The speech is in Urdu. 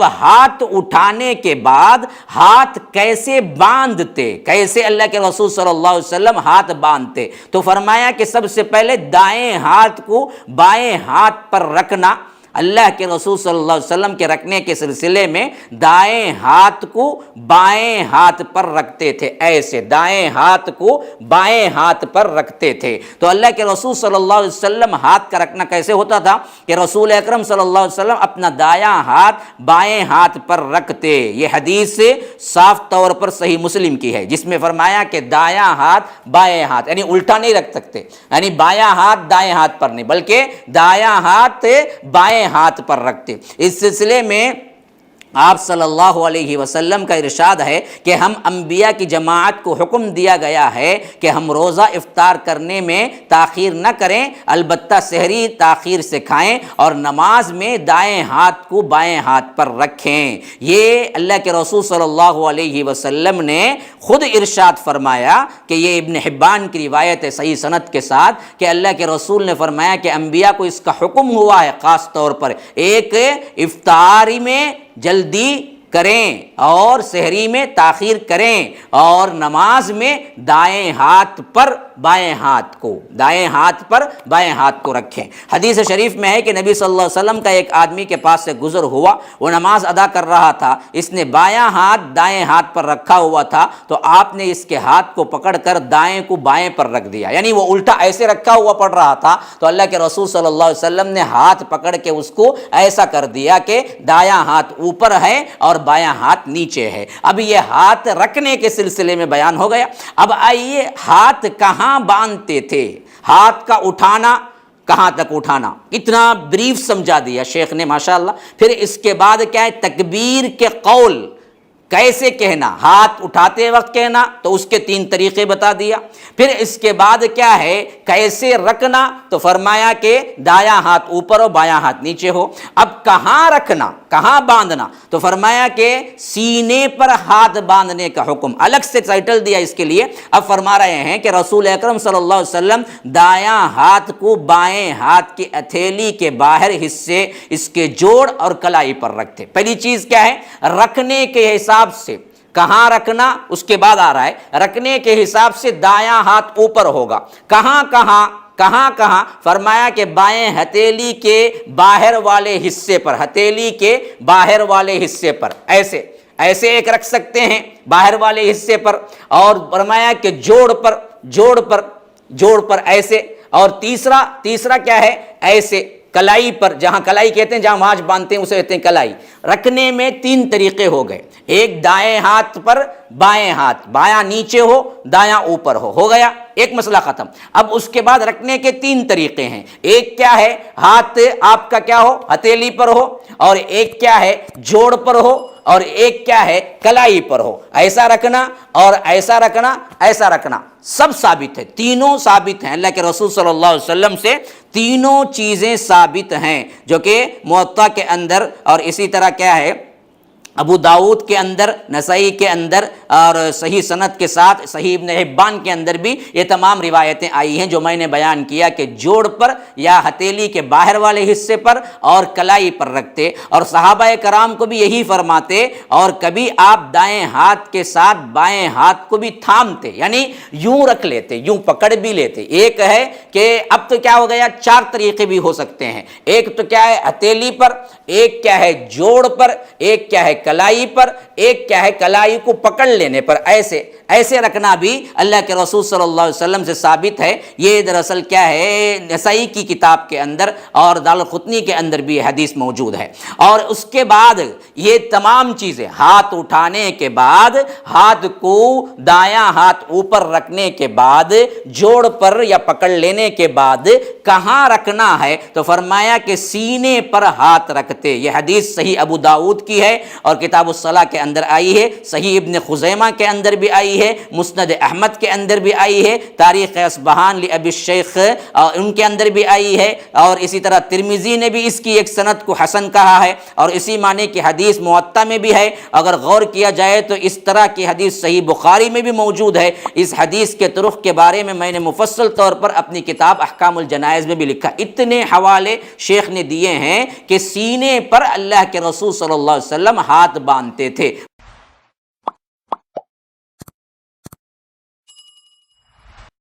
اب ہاتھ اٹھانے کے بعد ہاتھ کیسے باندھتے، کیسے اللہ کے رسول صلی اللہ علیہ وسلم ہاتھ باندھتے؟ تو فرمایا کہ سب سے پہلے دائیں ہاتھ کو بائیں ہاتھ پر رکھنا۔ اللہ کے رسول صلی اللہ علیہ وسلم کے رکھنے کے سلسلے میں دائیں ہاتھ کو بائیں ہاتھ پر رکھتے تھے، ایسے دائیں ہاتھ کو بائیں ہاتھ پر رکھتے تھے۔ تو اللہ کے رسول صلی اللہ علیہ وسلم ہاتھ کا رکھنا کیسے ہوتا تھا کہ رسول اکرم صلی اللہ علیہ وسلم اپنا دایاں ہاتھ بائیں ہاتھ پر رکھتے۔ یہ حدیث صاف طور پر صحیح مسلم کی ہے، جس میں فرمایا کہ دایاں ہاتھ بائیں ہاتھ، یعنی الٹا نہیں رکھ سکتے، یعنی بایاں ہاتھ دائیں ہاتھ پر نہیں، بلکہ دایاں ہاتھ بائیں ہاتھ پر رکھتے۔ اس سلسلے میں آپ صلی اللہ علیہ وسلم کا ارشاد ہے کہ ہم انبیاء کی جماعت کو حکم دیا گیا ہے کہ ہم روزہ افطار کرنے میں تاخیر نہ کریں، البتہ سحری تاخیر سے کھائیں اور نماز میں دائیں ہاتھ کو بائیں ہاتھ پر رکھیں۔ یہ اللہ کے رسول صلی اللہ علیہ وسلم نے خود ارشاد فرمایا کہ یہ ابن حبان کی روایت ہے صحیح سند کے ساتھ کہ اللہ کے رسول نے فرمایا کہ انبیاء کو اس کا حکم ہوا ہے خاص طور پر ایک افطاری میں جلدی کریں اور سحری میں تاخیر کریں اور نماز میں دائیں ہاتھ پر بائیں ہاتھ کو، دائیں ہاتھ پر بائیں ہاتھ کو رکھیں۔ حدیث شریف میں ہے کہ نبی صلی اللہ علیہ وسلم کا ایک آدمی کے پاس سے گزر ہوا، وہ نماز ادا کر رہا تھا، اس نے بایاں ہاتھ دائیں ہاتھ پر رکھا ہوا تھا، تو آپ نے اس کے ہاتھ کو پکڑ کر دائیں کو بائیں پر رکھ دیا، یعنی وہ الٹا ایسے رکھا ہوا پڑ رہا تھا، تو اللہ کے رسول صلی اللہ علیہ وسلم نے ہاتھ پکڑ کے اس کو ایسا کر دیا کہ دایاں ہاتھ اوپر ہے اور بایاں ہاتھ نیچے ہے۔ اب یہ ہاتھ رکھنے کے سلسلے میں بیان ہو گیا۔ اب آئیے ہاتھ کہاں باندھتے تھے، ہاتھ کا اٹھانا کہاں تک اٹھانا، اتنا بریف سمجھا دیا شیخ نے ماشاءاللہ۔ پھر اس کے بعد کیا ہے، تکبیر کے قول کیسے کہنا، ہاتھ اٹھاتے وقت کہنا، تو اس کے 3 طریقے بتا دیا۔ پھر اس کے بعد کیا ہے، کیسے رکھنا، تو فرمایا کہ دایاں ہاتھ اوپر ہو بایاں ہاتھ نیچے ہو۔ اب کہاں رکھنا، کہاں باندھنا، تو فرمایا کہ سینے پر ہاتھ باندھنے کا حکم، الگ سے ٹائٹل دیا اس کے لیے۔ اب فرما رہے ہیں کہ رسول اکرم صلی اللہ علیہ وسلم دایاں ہاتھ کو بائیں ہاتھ کی ہتھیلی کے باہر حصے، اس کے جوڑ اور کلائی پر رکھتے۔ پہلی چیز کیا ہے، رکھنے کے حساب سے کہاں رکھنا، اس کے بعد آ رہا ہے رکھنے کے حساب سے دایاں ہاتھ اوپر ہوگا۔ کہاں کہاں کہاں کہاں، فرمایا کہ بائیں ہتھیلی کے باہر والے حصے پر، ہتھیلی کے باہر والے حصے پر، ایسے ایسے ایک رکھ سکتے ہیں باہر والے حصے پر، اور فرمایا کہ جوڑ پر ایسے، اور تیسرا کیا ہے، ایسے کلائی پر، جہاں کلائی کہتے ہیں جہاں ماچھ باندھتے ہیں اسے کہتے ہیں کلائی۔ رکھنے میں 3 طریقے ہو گئے، ایک دائیں ہاتھ پر بائیں ہاتھ، بایاں نیچے ہو دایاں اوپر ہو گیا، ایک مسئلہ ختم۔ اب اس کے بعد رکھنے کے 3 طریقے ہیں، ایک کیا ہے، ہاتھ آپ کا کیا ہو، ہتھیلی پر ہو، اور ایک کیا ہے، جوڑ پر ہو، اور ایک کیا ہے، کلائی پر ہو۔ ایسا رکھنا اور ایسا رکھنا، ایسا رکھنا سب ثابت ہے، تینوں ثابت ہیں، اللہ کے رسول صلی اللہ علیہ وسلم سے تینوں چیزیں ثابت ہیں، جو کہ موطا کے اندر اور اسی طرح کیا ہے، ابو داؤد کے اندر، نسائی کے اندر اور صحیح سند کے ساتھ صحیح ابن حبان کے اندر بھی یہ تمام روایتیں آئی ہیں جو میں نے بیان کیا کہ جوڑ پر یا ہتھیلی کے باہر والے حصے پر اور کلائی پر رکھتے، اور صحابہ کرام کو بھی یہی فرماتے، اور کبھی آپ دائیں ہاتھ کے ساتھ بائیں ہاتھ کو بھی تھامتے، یعنی یوں رکھ لیتے، یوں پکڑ بھی لیتے۔ ایک ہے کہ اب تو کیا ہو گیا، 4 طریقے بھی ہو سکتے ہیں، ایک تو کیا ہے ہتھیلی پر، ایک کیا ہے جوڑ پر، ایک کیا ہے کلائی پر، ایک کیا ہے کلائی کو پکڑ لینے پر، ایسے رکھنا بھی اللہ کے رسول صلی اللہ علیہ وسلم سے ثابت ہے۔ یہ دراصل کیا ہے، نسائی کی کتاب کے اندر اور دارالقطنی کے اندر بھی حدیث موجود ہے۔ اور اس کے بعد یہ تمام چیزیں، ہاتھ اٹھانے کے بعد، ہاتھ کو دایاں ہاتھ اوپر رکھنے کے بعد، جوڑ پر یا پکڑ لینے کے بعد کہاں رکھنا ہے، تو فرمایا کہ سینے پر ہاتھ رکھتے۔ یہ حدیث صحیح ابو داؤد کی ہے اور کتاب الصلاۃ کے اندر آئی ہے، صحیح ابن خزیمہ کے اندر بھی آئی ہے، ہے، مسند احمد کے اندر بھی آئی ہے، تاریخ اصبہان لابی الشیخ ان کے اندر بھی آئی ہے، اور اسی طرح ترمذی نے بھی اس کی ایک سند کو حسن کہا ہے، اور اسی معنی کی حدیث موطا میں بھی ہے۔ اگر غور کیا جائے تو اس طرح کی حدیث صحیح بخاری میں بھی موجود ہے۔ اس حدیث کے طرق کے بارے میں نے مفصل طور پر اپنی کتاب احکام الجنائز میں بھی لکھا۔ اتنے حوالے شیخ نے دیے ہیں کہ سینے پر اللہ کے رسول صلی اللہ علیہ وسلم ہاتھ باندھتے تھے۔